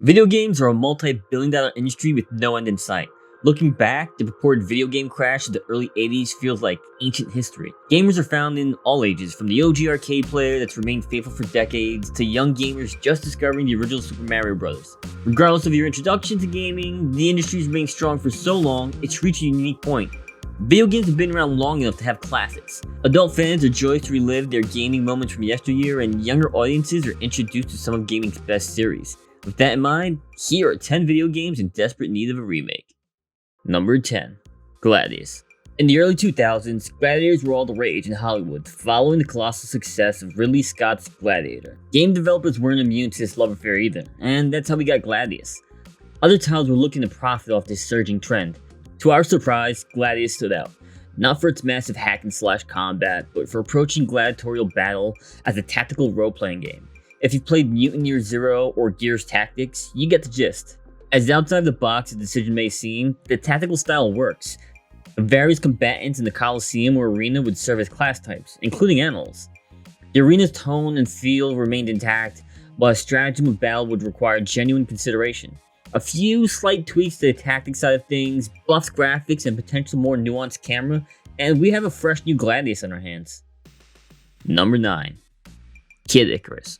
Video games are a multi-billion-dollar industry with no end in sight. Looking back, the purported video game crash of the early 80s feels like ancient history. Gamers are found in all ages, from the OG arcade player that's remained faithful for decades, to young gamers just discovering the original Super Mario Bros. Regardless of your introduction to gaming, the industry's remained strong for so long, it's reached a unique point. Video games have been around long enough to have classics. Adult fans are joyous to relive their gaming moments from yesteryear, and younger audiences are introduced to some of gaming's best series. With that in mind, here are 10 video games in desperate need of a remake. Number 10. Gladius. In the early 2000s, gladiators were all the rage in Hollywood, following the colossal success of Ridley Scott's Gladiator. Game developers weren't immune to this love affair either, and that's how we got Gladius. Other titles were looking to profit off this surging trend. To our surprise, Gladius stood out. Not for its massive hack and slash combat, but for approaching gladiatorial battle as a tactical role-playing game. If you've played Mutant Year Zero or Gears Tactics, you get the gist. As outside the box the decision may seem, the tactical style works. The various combatants in the Colosseum or arena would serve as class types, including animals. The arena's tone and feel remained intact, while a stratagem of battle would require genuine consideration. A few slight tweaks to the tactics side of things, buffed graphics, and potential more nuanced camera, and we have a fresh new Gladius on our hands. Number 9. Kid Icarus.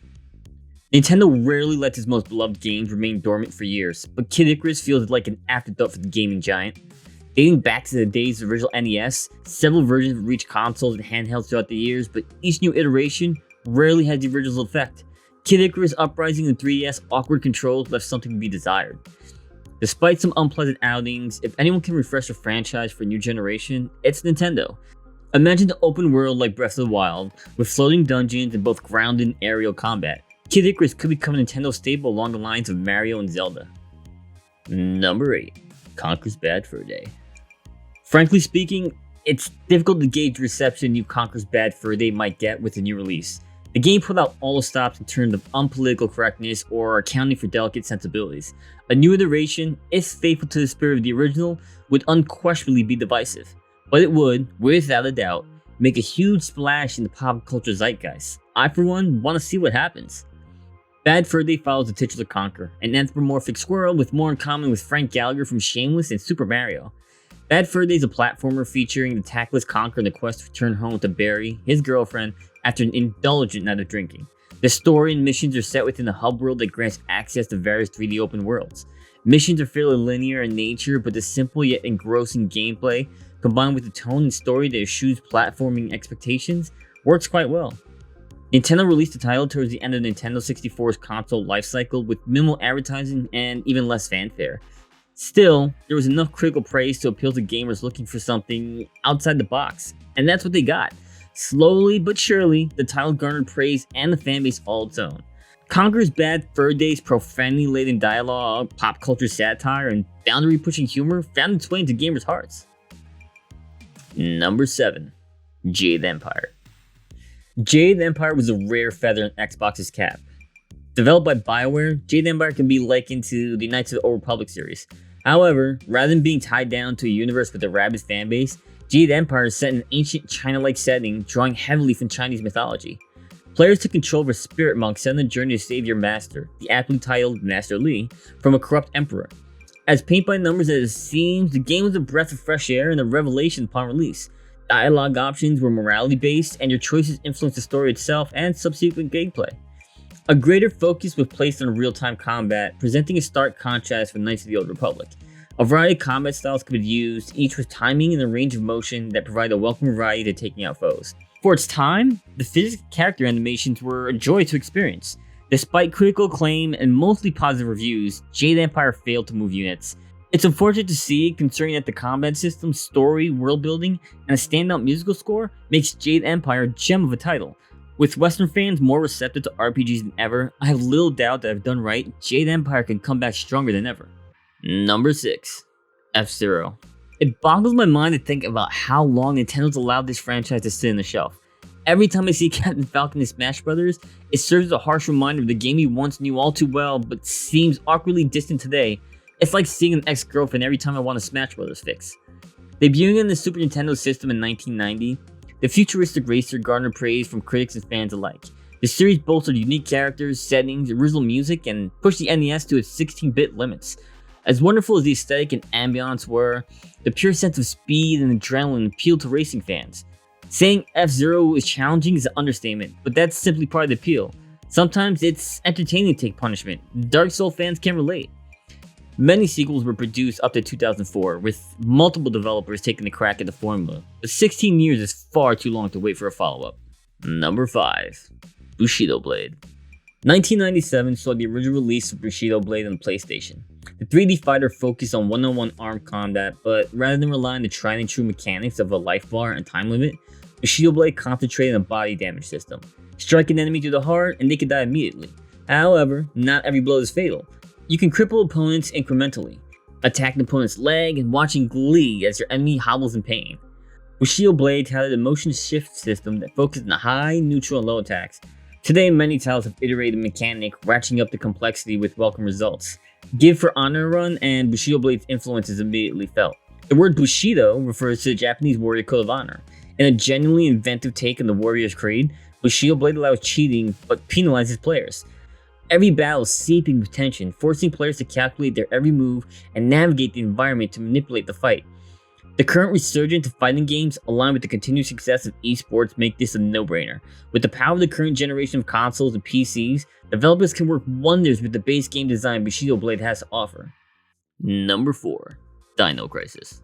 Nintendo rarely lets its most beloved games remain dormant for years, but Kid Icarus feels like an afterthought for the gaming giant. Dating back to the days of the original NES, several versions have reached consoles and handhelds throughout the years, but each new iteration rarely has the original effect. Kid Icarus Uprising and 3DS awkward controls left something to be desired. Despite some unpleasant outings, if anyone can refresh a franchise for a new generation, it's Nintendo. Imagine the open world like Breath of the Wild, with floating dungeons and both ground and aerial combat. Kid Icarus could become a Nintendo staple along the lines of Mario and Zelda. Number 8. Conker's Bad Fur Day. Frankly speaking, it's difficult to gauge the reception new Conker's Bad Fur Day might get with a new release. The game put out all the stops in terms of unpolitical correctness or accounting for delicate sensibilities. A new iteration, if faithful to the spirit of the original, would unquestionably be divisive. But it would, without a doubt, make a huge splash in the pop culture zeitgeist. I, for one, want to see what happens. Bad Fur Day follows the titular Conker, an anthropomorphic squirrel with more in common with Frank Gallagher from Shameless and Super Mario. Bad Fur Day is a platformer featuring the tactless Conker in the quest to return home to Barry, his girlfriend, after an indulgent night of drinking. The story and missions are set within a hub world that grants access to various 3D open worlds. Missions are fairly linear in nature, but the simple yet engrossing gameplay, combined with the tone and story that eschews platforming expectations, works quite well. Nintendo released the title towards the end of Nintendo 64's console lifecycle with minimal advertising and even less fanfare. Still, there was enough critical praise to appeal to gamers looking for something outside the box, and that's what they got. Slowly but surely, the title garnered praise and the fanbase all its own. Conker's Bad Fur Day's profanity-laden dialogue, pop culture satire, and boundary-pushing humor found its way into gamers' hearts. Number 7. Jade Empire. Jade Empire was a rare feather in Xbox's cap. Developed by BioWare, Jade Empire can be likened to the Knights of the Old Republic series. However, rather than being tied down to a universe with a rabid fanbase, Jade Empire is set in an ancient China-like setting, drawing heavily from Chinese mythology. Players take control of a spirit monk set on a journey to save your master, the aptly titled Master Li, from a corrupt emperor. As paint by numbers as it seems, the game was a breath of fresh air and a revelation upon release. Dialogue options were morality-based, and your choices influenced the story itself and subsequent gameplay. A greater focus was placed on real-time combat, presenting a stark contrast from Knights of the Old Republic. A variety of combat styles could be used, each with timing and a range of motion that provide a welcome variety to taking out foes. For its time, the physics and character animations were a joy to experience. Despite critical acclaim and mostly positive reviews, Jade Empire failed to move units. It's unfortunate to see, considering that the combat system, story, world building, and a standout musical score makes Jade Empire a gem of a title. With Western fans more receptive to RPGs than ever, I have little doubt that if done right, Jade Empire can come back stronger than ever. Number 6. FZero. It boggles my mind to think about how long Nintendo's allowed this franchise to sit on the shelf. Every time I see Captain Falcon in Smash Bros., it serves as a harsh reminder of the game we once knew all too well but seems awkwardly distant today. It's like seeing an ex-girlfriend every time I want a Smash Bros. Fix. Debuting on the Super Nintendo system in 1990, the futuristic racer garnered praise from critics and fans alike. The series bolstered unique characters, settings, original music, and pushed the NES to its 16-bit limits. As wonderful as the aesthetic and ambiance were, the pure sense of speed and adrenaline appealed to racing fans. Saying FZero is challenging is an understatement, but that's simply part of the appeal. Sometimes it's entertaining to take punishment. Dark Souls fans can relate. Many sequels were produced up to 2004, with multiple developers taking a crack at the formula, but 16 years is far too long to wait for a follow-up. Number 5. Bushido Blade. 1997 saw the original release of Bushido Blade on the PlayStation. The 3D fighter focused on one-on-one armed combat, but rather than rely on the tried and true mechanics of a life bar and time limit, Bushido Blade concentrated on a body damage system. Strike an enemy to the heart and they could die immediately. However, not every blow is fatal. You can cripple opponents incrementally, attack an opponent's leg and watching glee as your enemy hobbles in pain. Bushido Blade had a motion shift system that focused on high, neutral, and low attacks. Today, many titles have iterated the mechanic, ratcheting up the complexity with welcome results. Give for Honor a run, and Bushido Blade's influence is immediately felt. The word Bushido refers to the Japanese warrior code of honor. In a genuinely inventive take on the warrior's creed, Bushido Blade allows cheating but penalizes players. Every battle is seeping with tension, forcing players to calculate their every move and navigate the environment to manipulate the fight. The current resurgence of fighting games, along with the continued success of esports, make this a no-brainer. With the power of the current generation of consoles and PCs, developers can work wonders with the base game design Bushido Blade has to offer. Number 4. Dino Crisis.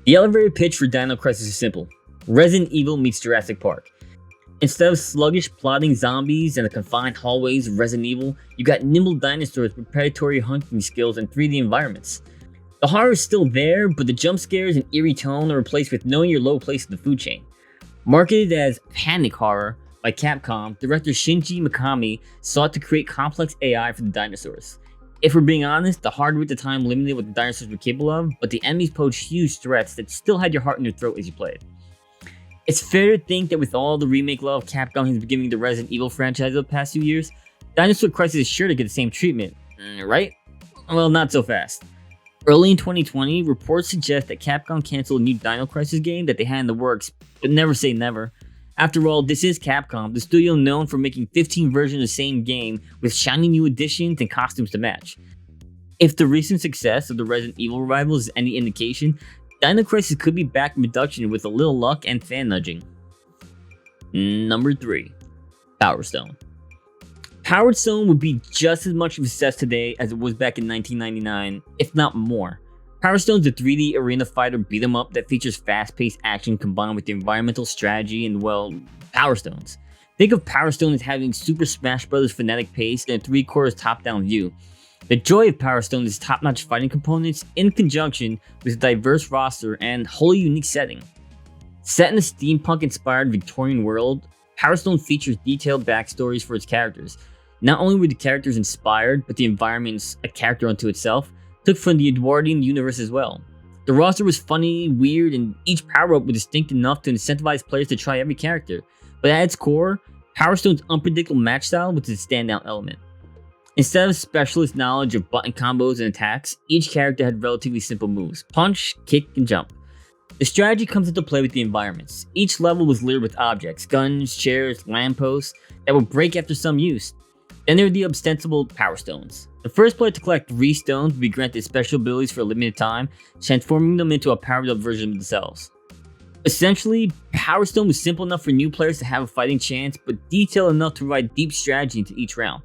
The elevator pitch for Dino Crisis is simple. Resident Evil meets Jurassic Park. Instead of sluggish, plodding zombies and the confined hallways of Resident Evil, you got nimble dinosaurs with predatory hunting skills and 3D environments. The horror is still there, but the jump scares and eerie tone are replaced with knowing your low place in the food chain. Marketed as panic horror by Capcom, director Shinji Mikami sought to create complex AI for the dinosaurs. If we're being honest, the hardware at the time limited what the dinosaurs were capable of, but the enemies posed huge threats that still had your heart in your throat as you played. It's fair to think that with all the remake love Capcom has been giving the Resident Evil franchise over the past few years, Dinosaur Crisis is sure to get the same treatment, right? Well, not so fast. Early in 2020, reports suggest that Capcom canceled a new Dino Crisis game that they had in the works, but never say never. After all, this is Capcom, the studio known for making 15 versions of the same game with shiny new additions and costumes to match. If the recent success of the Resident Evil revival is any indication, Dino Crisis could be back in production with a little luck and fan nudging. Number 3. Powerstone. Powerstone would be just as much of a success today as it was back in 1999, if not more. Powerstone is a 3D arena fighter beat-em-up that features fast-paced action combined with the environmental strategy and, well, Power Stones. Think of Powerstone as having Super Smash Bros. Frenetic pace and a 3/4 top-down view. The joy of Powerstone is top-notch fighting components in conjunction with a diverse roster and wholly unique setting. Set in a steampunk-inspired Victorian world, Powerstone features detailed backstories for its characters. Not only were the characters inspired, but the environment's a character unto itself, took from the Edwardian universe as well. The roster was funny, weird, and each power-up was distinct enough to incentivize players to try every character. But at its core, Powerstone's unpredictable match style was its standout element. Instead of specialist knowledge of button combos and attacks, each character had relatively simple moves: punch, kick, and jump. The strategy comes into play with the environments. Each level was littered with objects, guns, chairs, lampposts, that would break after some use. Then there are the ostensible Power Stones. The first player to collect 3 stones would be granted special abilities for a limited time, transforming them into a powered up version of themselves. Essentially, Power Stone was simple enough for new players to have a fighting chance, but detailed enough to provide deep strategy into each round.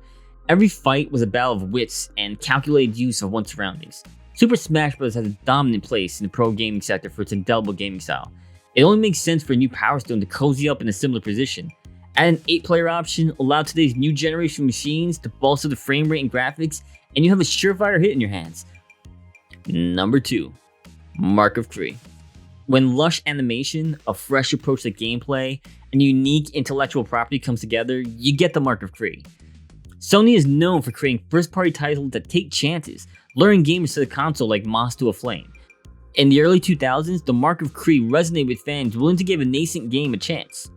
Every fight was a battle of wits and calculated use of one's surroundings. Super Smash Bros. Has a dominant place in the pro gaming sector for its indelible gaming style. It only makes sense for a new Power Stone to cozy up in a similar position. Add an 8-player option, allow today's new generation machines to bolster the frame rate and graphics, and you have a surefire hit in your hands. Number 2. Mark of Kree. When lush animation, a fresh approach to gameplay, and unique intellectual property comes together, you get the Mark of Kree. Sony is known for creating first-party titles that take chances, luring gamers to the console like moths to a flame. In the early 2000s, the Mark of Kree resonated with fans willing to give a nascent game a chance.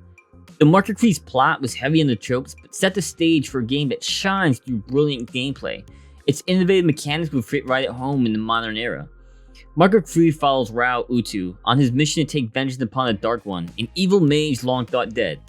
The Mark of Kree's plot was heavy on the tropes, but set the stage for a game that shines through brilliant gameplay. Its innovative mechanics would fit right at home in the modern era. Mark of Kree follows Rao Utu on his mission to take vengeance upon the Dark One, an evil mage long thought dead.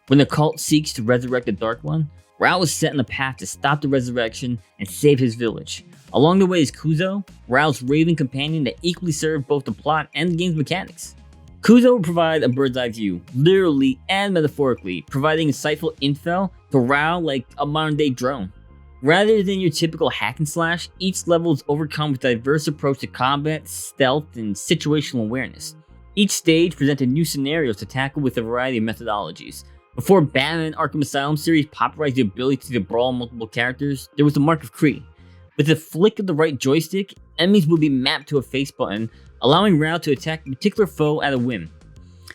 When the cult seeks to resurrect the Dark One, Rao is set on a path to stop the resurrection and save his village. Along the way is Kuzo, Rao's raving companion that equally serve both the plot and the game's mechanics. Kuzo will provide a bird's eye view, literally and metaphorically, providing insightful intel to Rao like a modern day drone. Rather than your typical hack and slash, each level is overcome with a diverse approach to combat, stealth, and situational awareness. Each stage presented new scenarios to tackle with a variety of methodologies. Before Batman Arkham Asylum series popularized the ability to brawl multiple characters, there was the Mark of Kree. With a flick of the right joystick, enemies would be mapped to a face button, allowing Rao to attack a particular foe at a whim.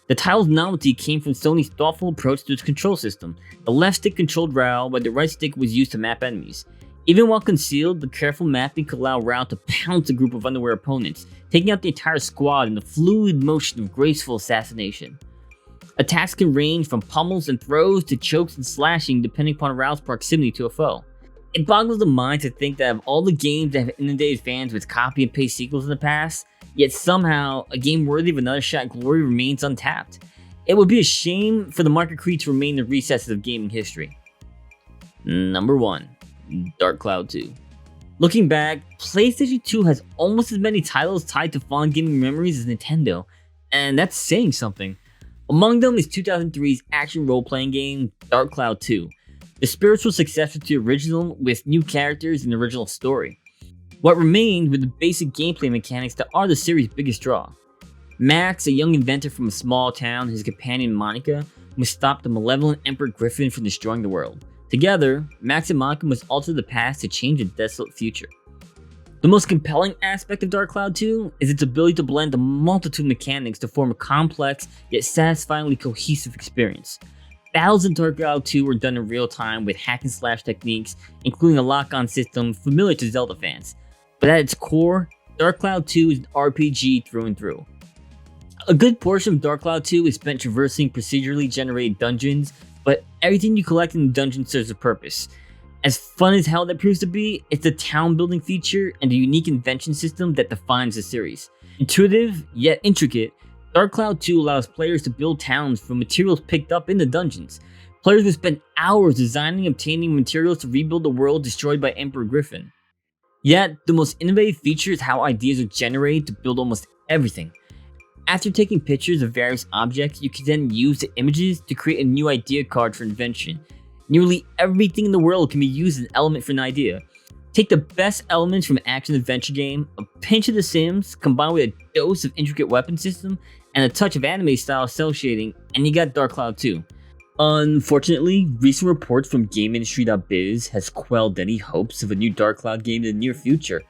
The title's novelty came from Sony's thoughtful approach to its control system. The left stick controlled Rao, while the right stick was used to map enemies. Even while concealed, the careful mapping could allow Rao to pounce a group of unaware opponents, taking out the entire squad in the fluid motion of graceful assassination. Attacks can range from pummels and throws to chokes and slashing depending upon Rao's proximity to a foe. It boggles the mind to think that of all the games that have inundated fans with copy and paste sequels in the past, yet somehow a game worthy of another shot at glory remains untapped. It would be a shame for the Mark of Kree to remain in the recesses of gaming history. Number 1. Dark Cloud 2. Looking back, PlayStation 2 has almost as many titles tied to fond gaming memories as Nintendo, and that's saying something. Among them is 2003's action role-playing game Dark Cloud 2, the spiritual successor to the original with new characters and original story. What remained were the basic gameplay mechanics that are the series' biggest draw. Max, a young inventor from a small town, and his companion Monica must stop the malevolent Emperor Griffin from destroying the world. Together, Max and Monica must alter the past to change a desolate future. The most compelling aspect of Dark Cloud 2 is its ability to blend a multitude of mechanics to form a complex yet satisfyingly cohesive experience. Battles in Dark Cloud 2 were done in real time with hack and slash techniques, including a lock-on system familiar to Zelda fans. But at its core, Dark Cloud 2 is an RPG through and through. A good portion of Dark Cloud 2 is spent traversing procedurally generated dungeons, but everything you collect in the dungeon serves a purpose. As fun as hell that proves to be, it's the town building feature and the unique invention system that defines the series. Intuitive, yet intricate, Dark Cloud 2 allows players to build towns from materials picked up in the dungeons. Players will spend hours designing and obtaining materials to rebuild the world destroyed by Emperor Griffin. Yet, the most innovative feature is how ideas are generated to build almost everything. After taking pictures of various objects, you can then use the images to create a new idea card for invention. Nearly everything in the world can be used as an element for an idea. Take the best elements from an action-adventure game, a pinch of The Sims, combined with a dose of intricate weapon system, and a touch of anime-style cel shading, and you got Dark Cloud 2. Unfortunately, recent reports from GameIndustry.biz has quelled any hopes of a new Dark Cloud game in the near future.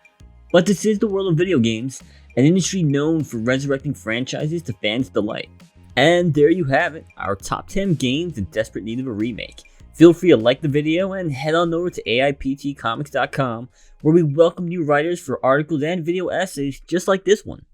But this is the world of video games, an industry known for resurrecting franchises to fans' delight. And there you have it, our top 10 games in desperate need of a remake. Feel free to like the video and head on over to AIPTcomics.com, where we welcome new writers for articles and video essays just like this one.